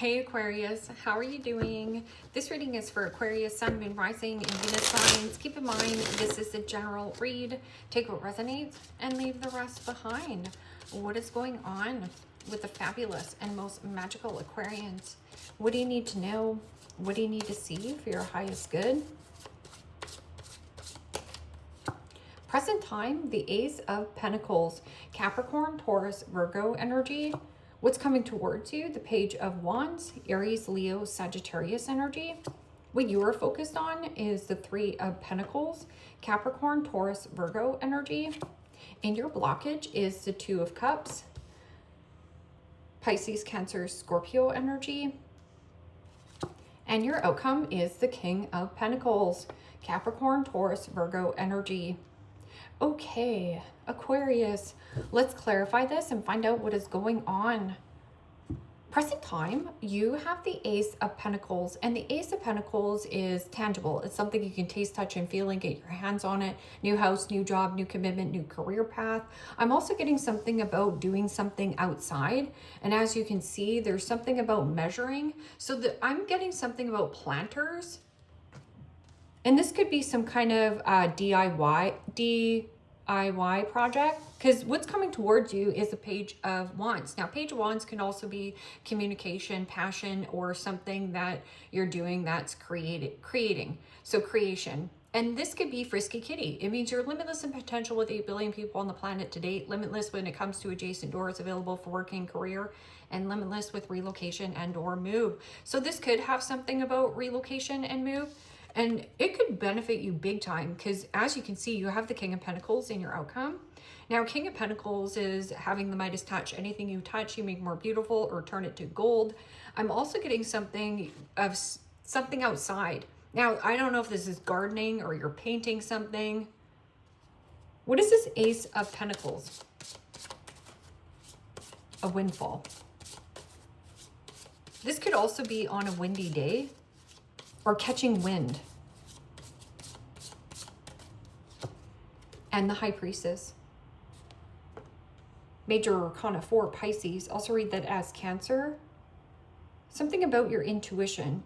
Hey Aquarius, how are you doing? This reading is for Aquarius, Sun, Moon, Rising, and Venus signs. Keep in mind, this is a general read. Take what resonates and leave the rest behind. What is going on with the fabulous and most magical Aquarians? What do you need to know? What do you need to see for your highest good? Present time, the Ace of Pentacles, Capricorn, Taurus, Virgo energy. What's coming towards you? The Page of Wands, Aries, Leo, Sagittarius energy. What you are focused on is the Three of Pentacles, Capricorn, Taurus, Virgo energy. And your blockage is the Two of Cups, Pisces, Cancer, Scorpio energy. And your outcome is the King of Pentacles, Capricorn, Taurus, Virgo energy. Okay, Aquarius, let's clarify this and find out what is going on. Present time, you have the Ace of Pentacles, and the Ace of Pentacles is tangible. It's something you can taste, touch, and feel and get your hands on it. New house, new job, new commitment, new career path. I'm also getting something about doing something outside. And as you can see, there's something about measuring. So I'm getting something about planters. And this could be some kind of DIY project, because what's coming towards you is a Page of Wands. Now, Page of Wands can also be communication, passion, or something that you're doing that's creating. So creation. And this could be Frisky Kitty. It means you're limitless in potential with 8 billion people on the planet to date, limitless when it comes to adjacent doors available for work and career, and limitless with relocation and or move. So this could have something about relocation and move. And it could benefit you big time because, as you can see, you have the King of Pentacles in your outcome. Now, King of Pentacles is having the Midas touch. Anything you touch, you make more beautiful or turn it to gold. I'm also getting something outside. Now, I don't know if this is gardening or you're painting something. What is this Ace of Pentacles? A windfall. This could also be on a windy day, or catching wind. And the High Priestess. Major Arcana 4, Pisces. Also read that as Cancer. Something about your intuition.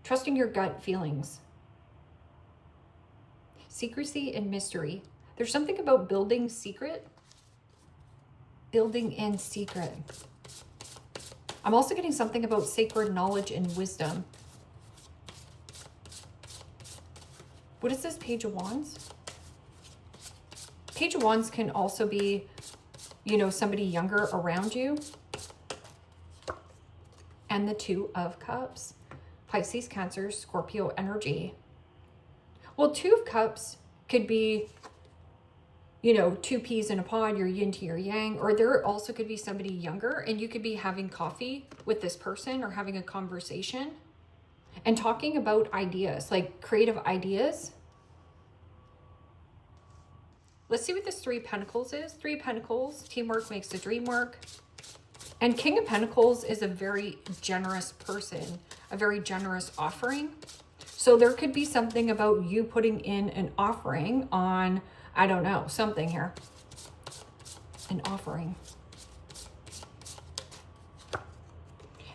Trusting your gut feelings. Secrecy and mystery. There's something about building secret. Building in secret. I'm also getting something about sacred knowledge and wisdom. What is this Page of Wands? Page of Wands can also be, somebody younger around you. And the Two of Cups. Pisces, Cancer, Scorpio energy. Well, Two of Cups could be, two peas in a pod, your yin to your yang. Or there also could be somebody younger, and you could be having coffee with this person or having a conversation. And talking about ideas, like creative ideas. Let's see what this Three of Pentacles is. Three of Pentacles, teamwork makes the dream work. And King of Pentacles is a very generous person, a very generous offering. So there could be something about you putting in an offering on, I don't know, something here. An offering.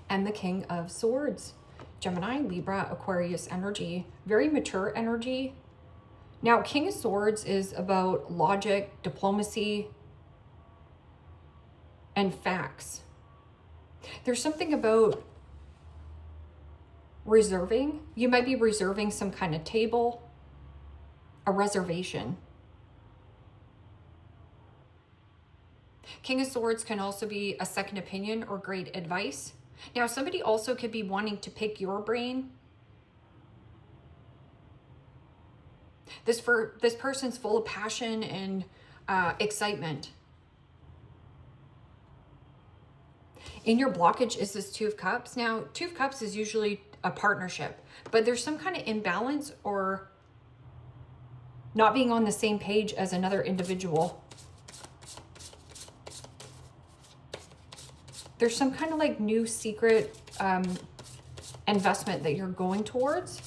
And the King of Swords. Gemini, Libra, Aquarius energy, very mature energy. Now, King of Swords is about logic, diplomacy, and facts. There's something about reserving. You might be reserving some kind of table, a reservation. King of Swords can also be a second opinion or great advice. Now, somebody also could be wanting to pick your brain. This person's full of passion and excitement. In your blockage is this Two of Cups. Now, Two of Cups is usually a partnership, but there's some kind of imbalance or not being on the same page as another individual. There's some kind of like new secret investment that you're going towards.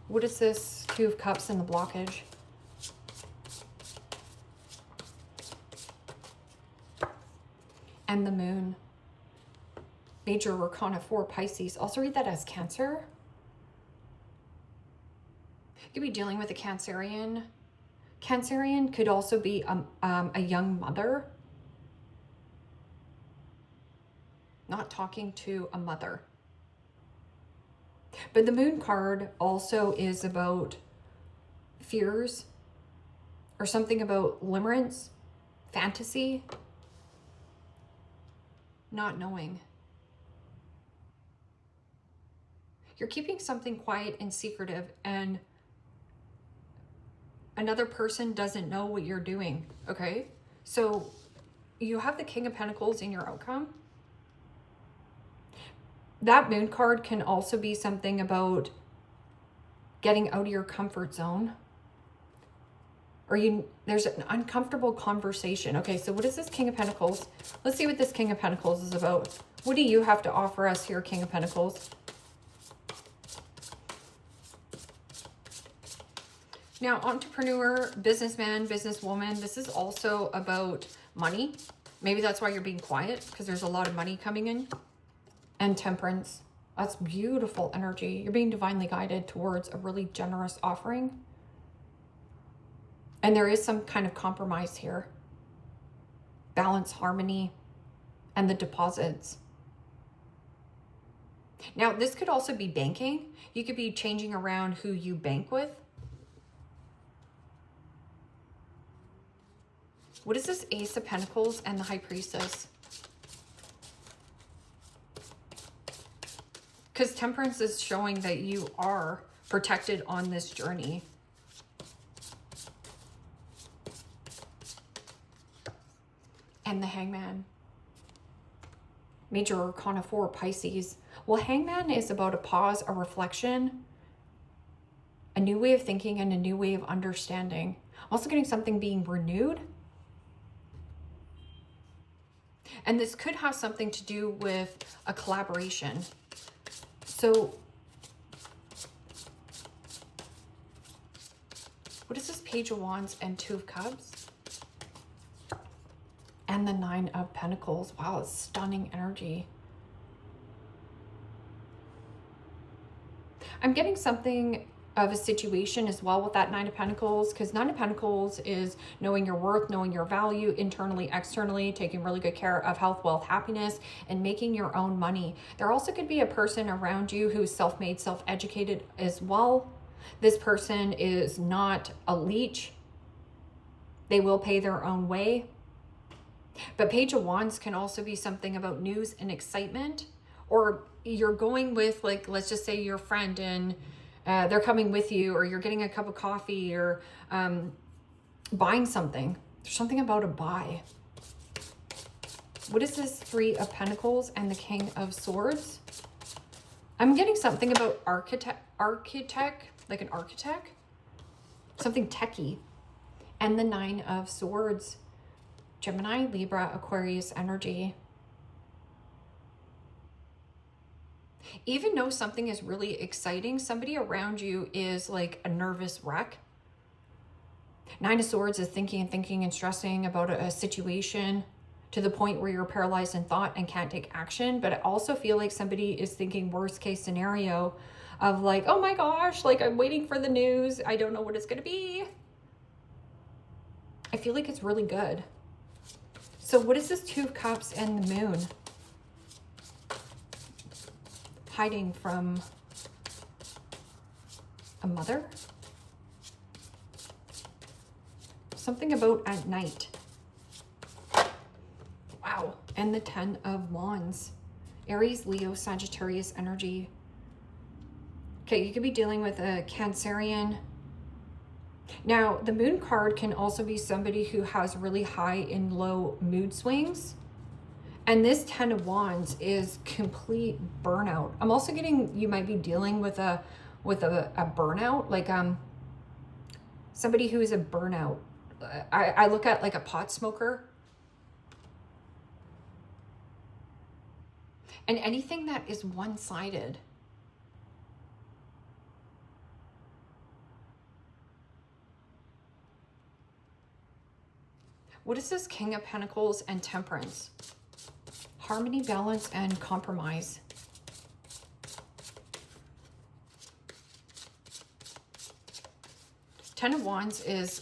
What is this Two of Cups in the blockage? And the Moon. Major Arcana 4, Pisces. Also read that as Cancer. You could be dealing with a Cancerian. Cancerian could also be a young mother. Not talking to a mother. But the Moon card also is about fears or something about limerence, fantasy, not knowing. You're keeping something quiet and secretive, and another person doesn't know what you're doing, okay? So you have the King of Pentacles in your outcome. That Moon card can also be something about getting out of your comfort zone. Or there's an uncomfortable conversation. Okay, so what is this King of Pentacles? Let's see what this King of Pentacles is about. What do you have to offer us here, King of Pentacles? Now, entrepreneur, businessman, businesswoman, this is also about money. Maybe that's why you're being quiet, because there's a lot of money coming in. And temperance. That's beautiful energy. You're being divinely guided towards a really generous offering. And there is some kind of compromise here. Balance, harmony, and the deposits. Now, this could also be banking. You could be changing around who you bank with. What is this Ace of Pentacles and the High Priestess? Because temperance is showing that you are protected on this journey. And the Hangman. Major Arcana 4, Pisces. Well, Hangman is about a pause, a reflection, a new way of thinking, and a new way of understanding. Also getting something being renewed. And this could have something to do with a collaboration. So, what is this Page of Wands and Two of Cups? And the Nine of Pentacles. Wow, it's stunning energy. I'm getting something of a situation as well with that Nine of Pentacles, because Nine of Pentacles is knowing your worth, knowing your value internally, externally, taking really good care of health, wealth, happiness, and making your own money. There also could be a person around you who's self-made, self-educated as well. This person is not a leech. They will pay their own way. But Page of Wands can also be something about news and excitement, or you're going with, like, let's just say your friend and they're coming with you, or you're getting a cup of coffee, or buying something. There's something about a buy. What is this Three of Pentacles and the King of Swords? I'm getting something about architect, like an architect, something techie. And the Nine of Swords. Gemini, Libra, Aquarius energy. Even though something is really exciting, somebody around you is like a nervous wreck. Nine of Swords is thinking and stressing about a situation to the point where you're paralyzed in thought and can't take action. But I also feel like somebody is thinking worst case scenario of like, oh my gosh, like I'm waiting for the news. I don't know what it's going to be. I feel like it's really good. So what is this Two of Cups and the Moon? Hiding from a mother? Something about at night. Wow. And the Ten of Wands. Aries, Leo, Sagittarius energy. Okay, you could be dealing with a Cancerian. Now, the Moon card can also be somebody who has really high and low mood swings. And this Ten of Wands is complete burnout. I'm also getting, you might be dealing with a burnout, like somebody who is a burnout. I look at like a pot smoker. And anything that is one-sided. What is this King of Pentacles and Temperance? harmony, balance, and compromise. Ten of Wands is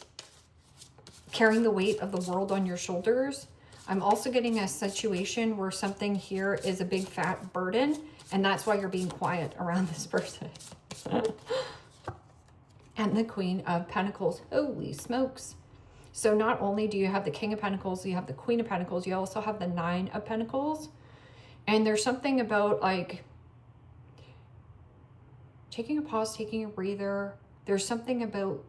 carrying the weight of the world on your shoulders. I'm also getting a situation where something here is a big fat burden, and that's why you're being quiet around this person. And the Queen of Pentacles. Holy smokes. So not only do you have the King of Pentacles, you have the Queen of Pentacles, you also have the Nine of Pentacles. And there's something about like taking a pause, taking a breather. There's something about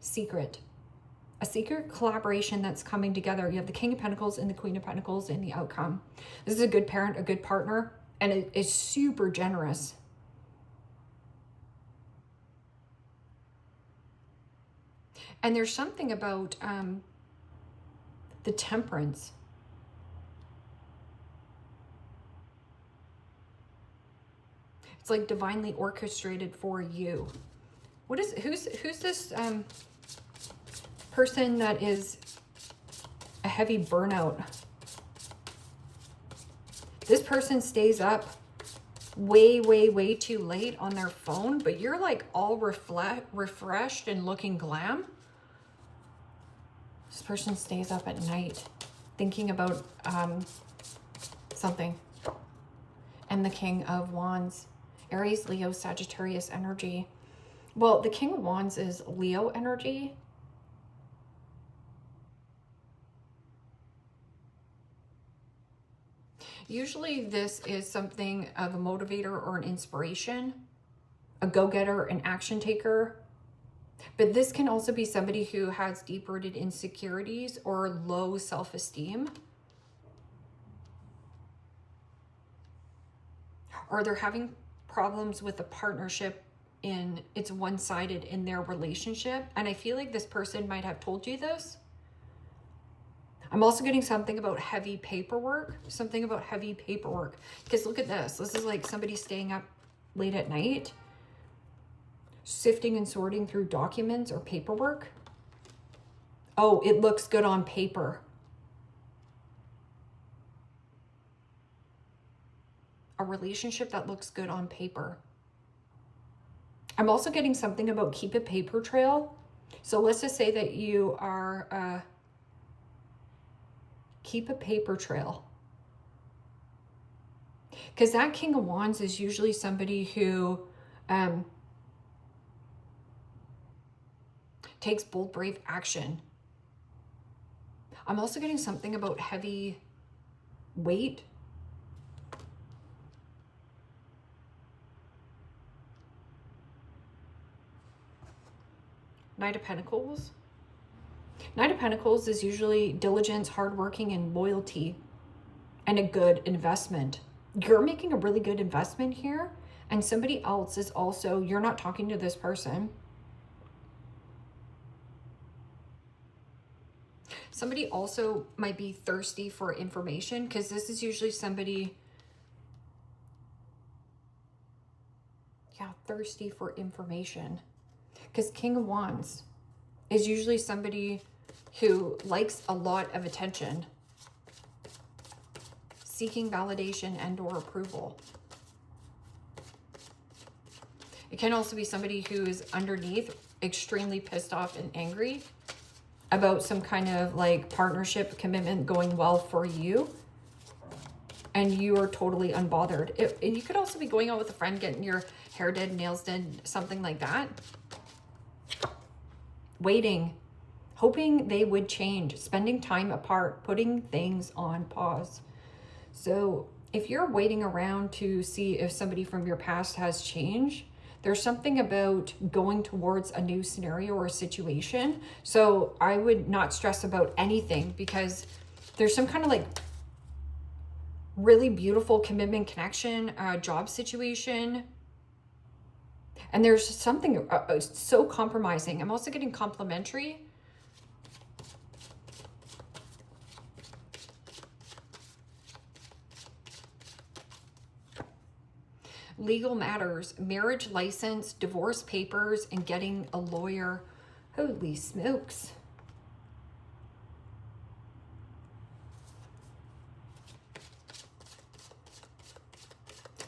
secret. A secret collaboration that's coming together. You have the King of Pentacles and the Queen of Pentacles in the outcome. This is a good parent, a good partner, and it is super generous. And there's something about the Temperance. It's like divinely orchestrated for you. What is, who's this person that is a heavy burnout? This person stays up way too late on their phone, but you're like all refreshed and looking glam. This person stays up at night thinking about something. And the King of Wands, Aries, Leo, Sagittarius energy. Well, the King of Wands is Leo energy. Usually this is something of a motivator or an inspiration, a go-getter, an action taker. But this can also be somebody who has deep-rooted insecurities or low self-esteem. Or they're having problems with a partnership in, it's one-sided in their relationship. And I feel like this person might have told you this. I'm also getting something about heavy paperwork. Something about heavy paperwork. Because look at this. This is like somebody staying up late at night, sifting and sorting through documents or paperwork. Oh, it looks good on paper. A relationship that looks good on paper. I'm also getting something about keep a paper trail. So let's just say that you are... keep a paper trail. Because that King of Wands is usually somebody who takes bold, brave action. I'm also getting something about heavy weight. Knight of Pentacles. Knight of Pentacles is usually diligence, hardworking, and loyalty, and a good investment. You're making a really good investment here, and somebody else is also, you're not talking to this person. Somebody also might be thirsty for information, because this is usually somebody, thirsty for information. Because King of Wands is usually somebody who likes a lot of attention, seeking validation and or approval. It can also be somebody who is underneath extremely pissed off and angry about some kind of like partnership commitment going well for you, and you are totally unbothered. And you could also be going out with a friend, getting your hair did, nails did, something like that. Waiting, hoping they would change, spending time apart, putting things on pause. So if you're waiting around to see if somebody from your past has changed, there's something about going towards a new scenario or a situation. So I would not stress about anything, because there's some kind of like really beautiful commitment, connection, job situation. And there's something so compromising. I'm also getting complimentary. Legal matters, marriage license, divorce papers, and getting a lawyer. Holy smokes.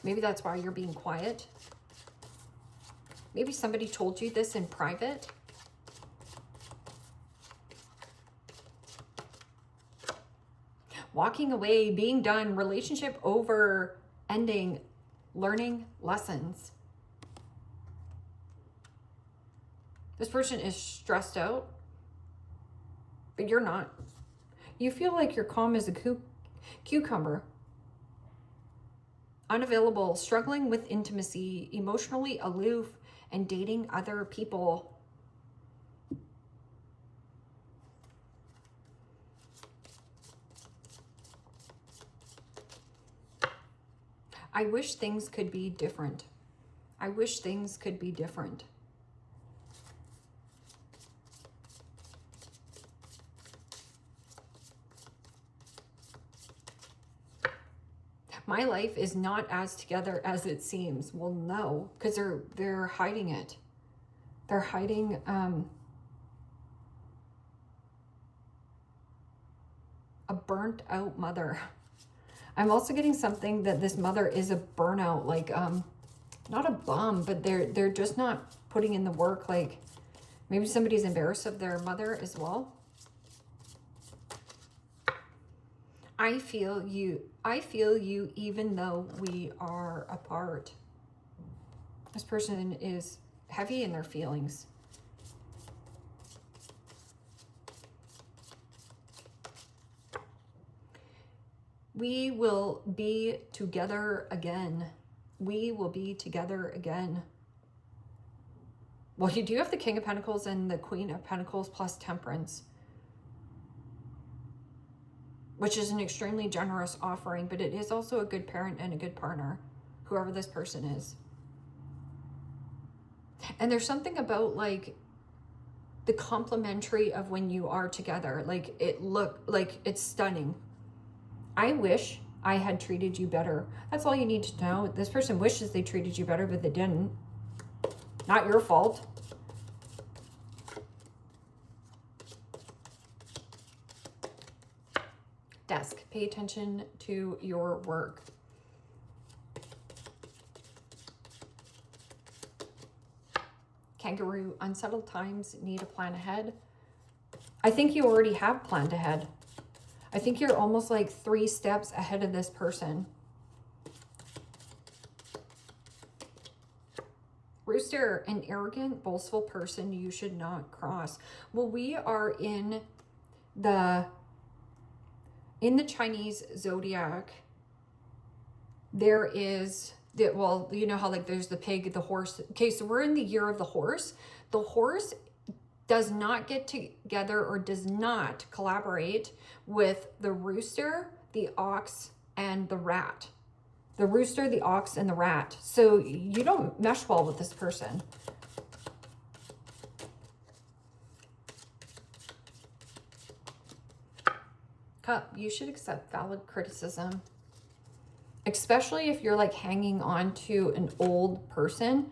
Maybe that's why you're being quiet. Maybe somebody told you this in private. Walking away, being done, relationship over, ending, learning lessons. This person is stressed out, but you're not. You feel like you're calm as a cucumber. Unavailable, struggling with intimacy, emotionally aloof, and dating other people. I wish things could be different. I wish things could be different. My life is not as together as it seems. Well, no, because they're hiding it. They're hiding a burnt out mother. I'm also getting something that this mother is a burnout, like not a bum, but they're just not putting in the work. Like maybe somebody's embarrassed of their mother as well. I feel you even though we are apart. This person is heavy in their feelings. We will be together again. We will be together again. Well, you do have the King of Pentacles and the Queen of Pentacles plus Temperance, which is an extremely generous offering, but it is also a good parent and a good partner, whoever this person is. And there's something about like the complementary of when you are together. Like it's stunning. I wish I had treated you better. That's all you need to know. This person wishes they treated you better, but they didn't. Not your fault. Desk. Pay attention to your work. Kangaroo. Unsettled times need a plan ahead. I think you already have planned ahead. I think you're almost like 3 steps ahead of this person. Rooster, an arrogant, boastful person you should not cross. Well, we are in the Chinese zodiac. There is, well, you know how like there's the pig, the horse. Okay, so we're in the year of the horse. The horse does not get together or does not collaborate with the rooster, the ox, and the rat. The rooster, the ox, and the rat. So you don't mesh well with this person. Cup, you should accept valid criticism. Especially if you're like hanging on to an old person.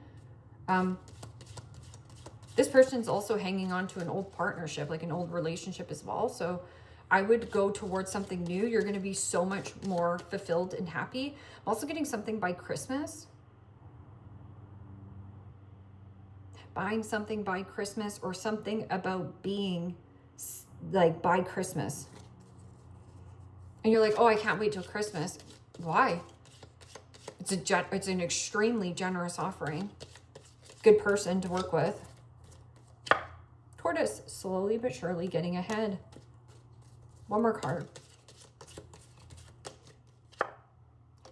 This person's also hanging on to an old partnership, like an old relationship as well. So I would go towards something new. You're going to be so much more fulfilled and happy. I'm also getting something by Christmas. Buying something by Christmas, or something about being like by Christmas. And you're like, oh, I can't wait till Christmas. Why? It's an extremely generous offering. Good person to work with. Tortoise, slowly but surely getting ahead. One more card.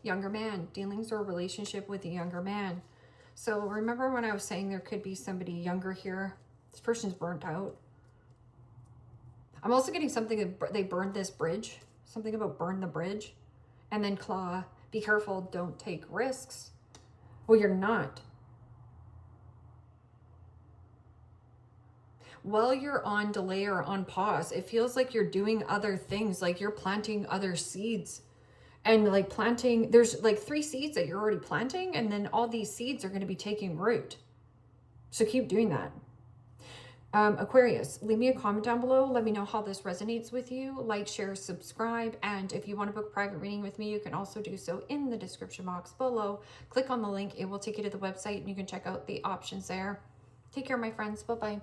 Younger man, dealings or relationship with a younger man. So remember when I was saying there could be somebody younger here? This person's burnt out. I'm also getting something that they burned this bridge. Something about burn the bridge. And then claw, be careful, don't take risks. Well, you're not. While you're on delay or on pause, it feels like you're doing other things, like you're planting other seeds. And like planting, there's like 3 seeds that you're already planting, and then all these seeds are going to be taking root. So keep doing that. Aquarius, leave me a comment down below. Let me know how this resonates with you. Like, share, subscribe. And if you want to book a private reading with me, you can also do so in the description box below. Click on the link. It will take you to the website and you can check out the options there. Take care, my friends. Bye-bye.